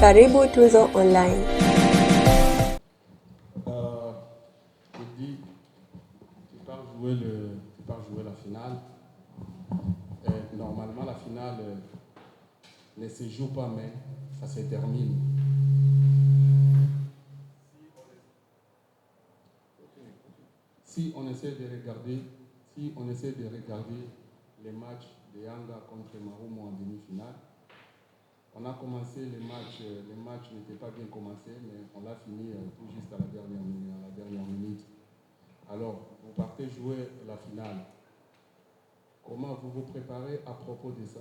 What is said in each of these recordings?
Karibu Tuzo Online. Je dis, tu pars jouer la finale. Normalement, la finale ne se joue pas, mais ça se termine. Si on essaie de regarder les matchs de Yanga contre Marumo en demi-finale, on a commencé les matchs n'étaient pas bien commencés, mais on l'a fini tout juste à la dernière minute. Alors, vous partez jouer la finale. Comment vous vous préparez à propos de ça?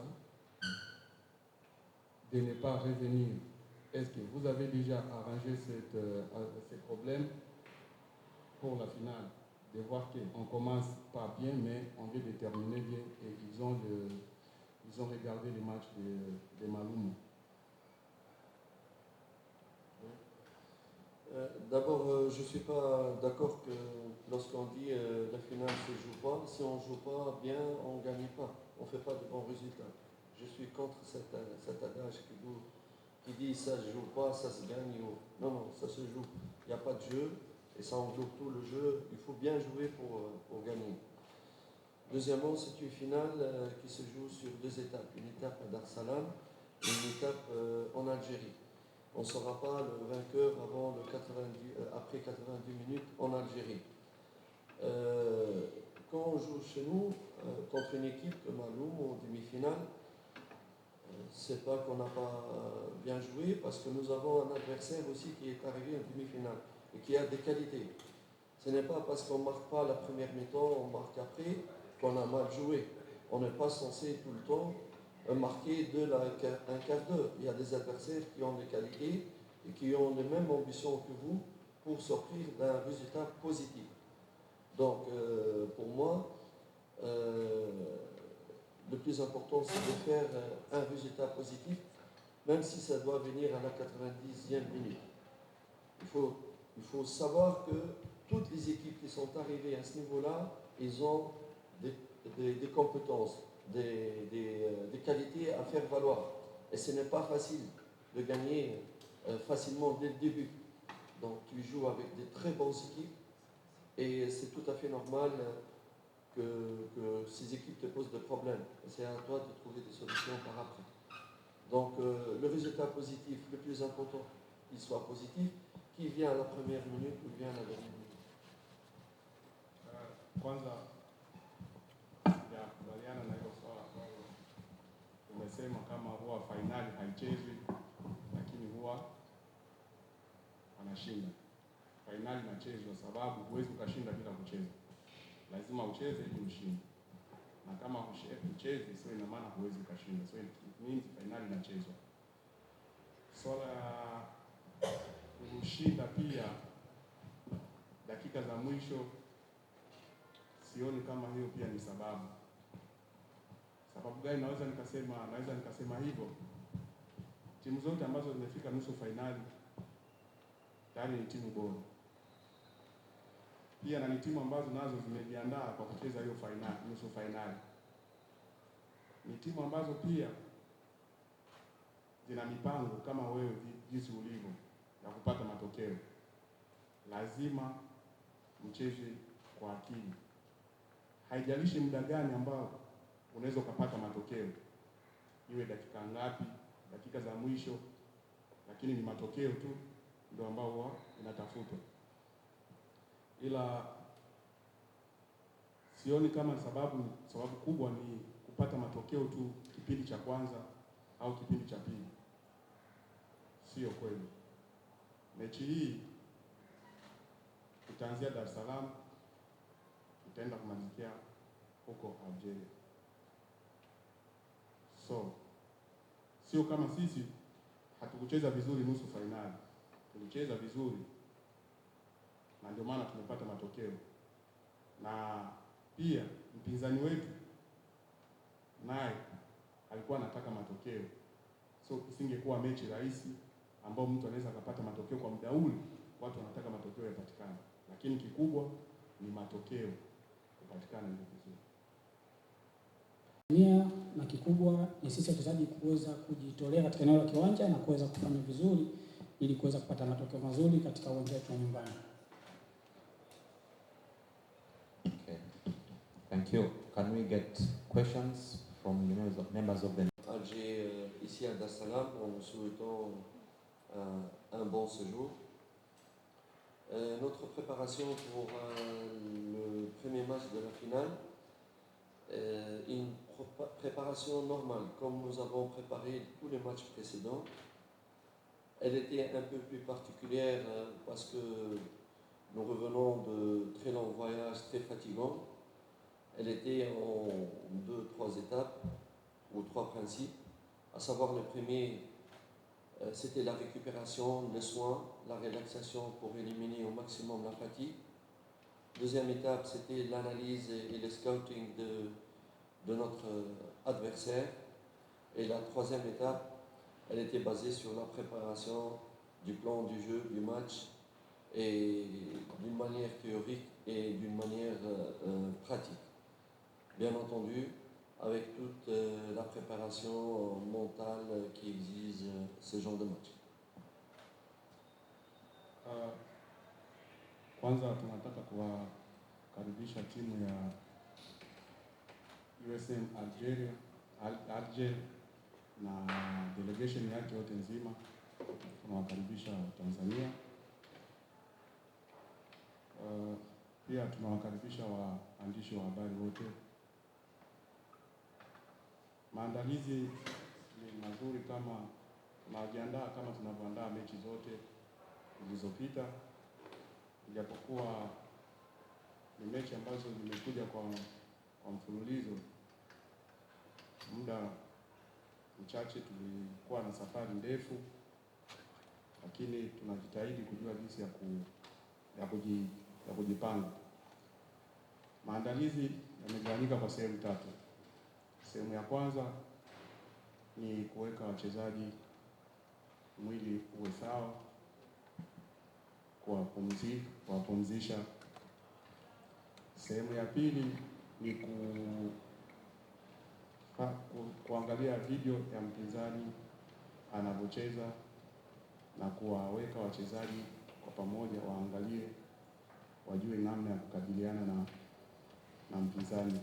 De ne pas revenir. Est-ce que vous avez déjà arrangé ces problèmes pour la finale? De voir qu'on commence pas bien, mais on veut terminer bien, et ils ont regardé les matchs de Malumo. D'abord, je ne suis pas d'accord que lorsqu'on dit la finale ne se joue pas, si on ne joue pas bien, on ne gagne pas, on ne fait pas de bons résultats. Je suis contre cet adage qui dit ça ne se joue pas, ça se gagne. Non, ça se joue. Il n'y a pas de jeu et ça englobe tout le jeu. Il faut bien jouer pour gagner. Deuxièmement, c'est une finale qui se joue sur 2 étapes. Une étape à Dar es Salaam et une étape en Algérie. On ne saura pas le vainqueur après 90 minutes en Algérie. Quand on joue chez nous contre une équipe comme Malumo en demi-finale, c'est pas qu'on n'a pas bien joué, parce que nous avons un adversaire aussi qui est arrivé en demi-finale et qui a des qualités. Ce n'est pas parce qu'on ne marque pas la première mi-temps, on marque après, qu'on a mal joué. On n'est pas censé tout le temps marquer un quart d'heure. Il y a des adversaires qui ont des qualités et qui ont les mêmes ambitions que vous pour sortir d'un résultat positif. Donc, pour moi, le plus important, c'est de faire un résultat positif, même si ça doit venir à la 90e minute. Il faut savoir que toutes les équipes qui sont arrivées à ce niveau-là, ils ont des compétences, des qualités à faire valoir. Et ce n'est pas facile de gagner facilement dès le début. Donc tu joues avec des très bonnes équipes et c'est tout à fait normal que ces équipes te posent des problèmes. Et c'est à toi de trouver des solutions par après. Donc le résultat positif, le plus important qu'il soit positif, qui vient à la première minute ou vient à la dernière minute. Kwanza ya kubaliana na hilo swala ambalo umesema, kama huwa fainali haichezwi lakini huwa anashinda. Fainali inachezwa sababu huwezi ukashinda bila kucheza. Lazima ucheze ili ushinde. Na kama ucheze, sio ina maana huwezi ukashinda. So it means fainali inachezwa. Swala kushinda pia dakika za mwisho, sioni kama hiyo pia ni sababu. Sababu gani naweza nikasema hivyo? Timu zote ambazo zimefika nusu fainali tayari ni timu bora. Pia na ni timu ambazo nazo zimejiandaa kwa kucheza hiyo nusu fainali. Ni timu ambazo pia zina mipango kama wewe jinsi ulivyo ya kupata matokeo. Lazima mcheze kwa akili. Haijalishi muda gani ambao unaweza kupata matokeo. Iwe dakika ngapi, dakika za mwisho, lakini ni matokeo tu ndio ambao huwa inatafutwa. Ila sioni kama sababu kubwa ni kupata matokeo tu kipindi cha kwanza au kipindi cha pili. Sio kweli. Mechi hii itaanzia Dar es Salaam, itaenda kumalizikia huko Algeria. So, sio kama sisi hatukucheza vizuri nusu fainali. Tulicheza vizuri na ndio maana tumepata matokeo. Na pia mpinzani wetu naye alikuwa anataka matokeo. So isingekuwa mechi rahisi ambao mtu anaweza kupata matokeo kwa muda ule. Watu wanataka matokeo yapatikane. Lakini kikubwa ni matokeo kupatikana ndio vizuri. na kikubwa ni sisi wachezaji kuweza kujitolea katika eneo la kiwanja na kuweza kufanya vizuri ili kuweza kupata matokeo mazuri katika uwanja wetu wa nyumbani. Okay. Thank you. Can we get questions from members of the Alger, ici à Dar es Salaam, en vous souhaitant un bon séjour. Notre préparation pour le premier match de la finale, une préparation normale, comme nous avons préparé tous les matchs précédents. Elle était un peu plus particulière parce que nous revenons de très longs voyages, très fatigants. Elle était en 2-3 étapes ou 3 principes, à savoir le premier, c'était la récupération, le soin, la relaxation pour éliminer au maximum la fatigue. Deuxième étape, c'était l'analyse et le scouting de notre adversaire. Et la troisième étape, elle était basée sur la préparation du plan du jeu, du match, et d'une manière théorique et d'une manière pratique. Bien entendu, avec toute la préparation mentale qui exige ce genre de match. Kwanza tunataka kuwakaribisha timu ya USM Alger na delegation yake yote nzima. Tunawakaribisha Tanzania. Pia tunawakaribisha waandishi wa habari wote. Maandalizi ni mazuri kama tunajiandaa kama tunavyoandaa mechi zote zilizopita, ijapokuwa ni mechi ambazo zimekuja kwa mfululizo. Muda mchache tulikuwa na safari ndefu, lakini tunajitahidi kujua jinsi ya kujipanga. Maandalizi yamegawanyika kwa sehemu tatu. Sehemu ya kwanza ni kuweka wachezaji mwili uwe sawa, kuwapumzisha. Sehemu ya pili ni kuangalia video ya mpinzani anavyocheza na kuwaweka wachezaji kwa pamoja waangalie, wajue namna ya kukabiliana na mpinzani.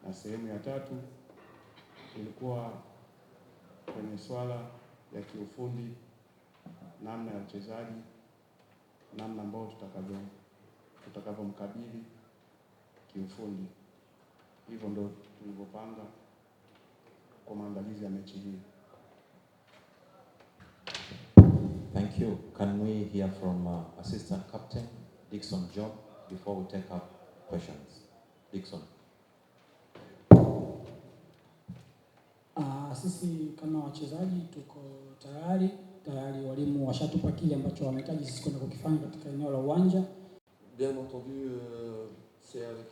Na sehemu ya tatu ilikuwa kwenye swala ya kiufundi, namna ya uchezaji, namna ambayo tutakavyomkabili kiufundi. Hivyo ndio tulivyopanga kwa maandalizi ya mechi hii. Thank you. Can we hear from Assistant Captain Dickson Job before we take up questions? Dickson. Sisi kama wachezaji tuko tayari, walimu washatupa kile ambacho wanahitaji sisi kwenda kukifanya katika eneo la uwanja. Bien entendu, c'est avec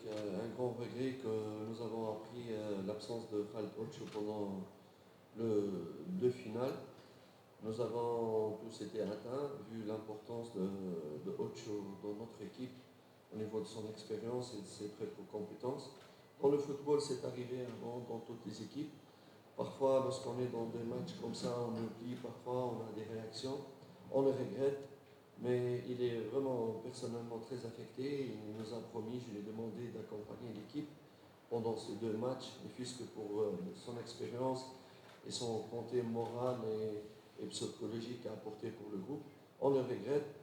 un grand regret que nous avons appris l'absence de Khaled Ocho pendant le 2 finales. Nous avons tous été atteints vu l'importance de Ocho dans notre équipe au niveau de son expérience et de ses compétences. Dans le football, c'est arrivé avant dans toutes les équipes. Parfois, lorsqu'on est dans des matchs comme ça, on oublie, parfois on a des réactions, on le regrette, mais il est vraiment personnellement très affecté. Il nous a promis, je lui ai demandé d'accompagner l'équipe pendant ces 2 matchs, ne fût-ce que pour son expérience et son côté moral et psychologique à apporter pour le groupe. On le regrette.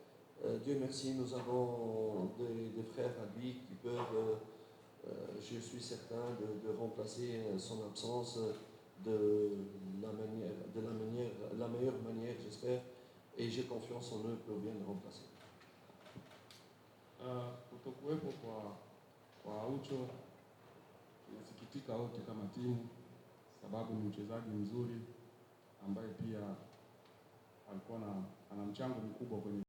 Dieu merci, nous avons des frères à lui qui peuvent, je suis certain, de remplacer son absence de la meilleure manière, j'espère, et j'ai confiance en eux pour bien le remplacer. Kutokuwepo kwa Aucho tunasikitika wote kama timu, sababu ni mchezaji mzuri ambaye pia alikuwa ana mchango mkubwa kwenye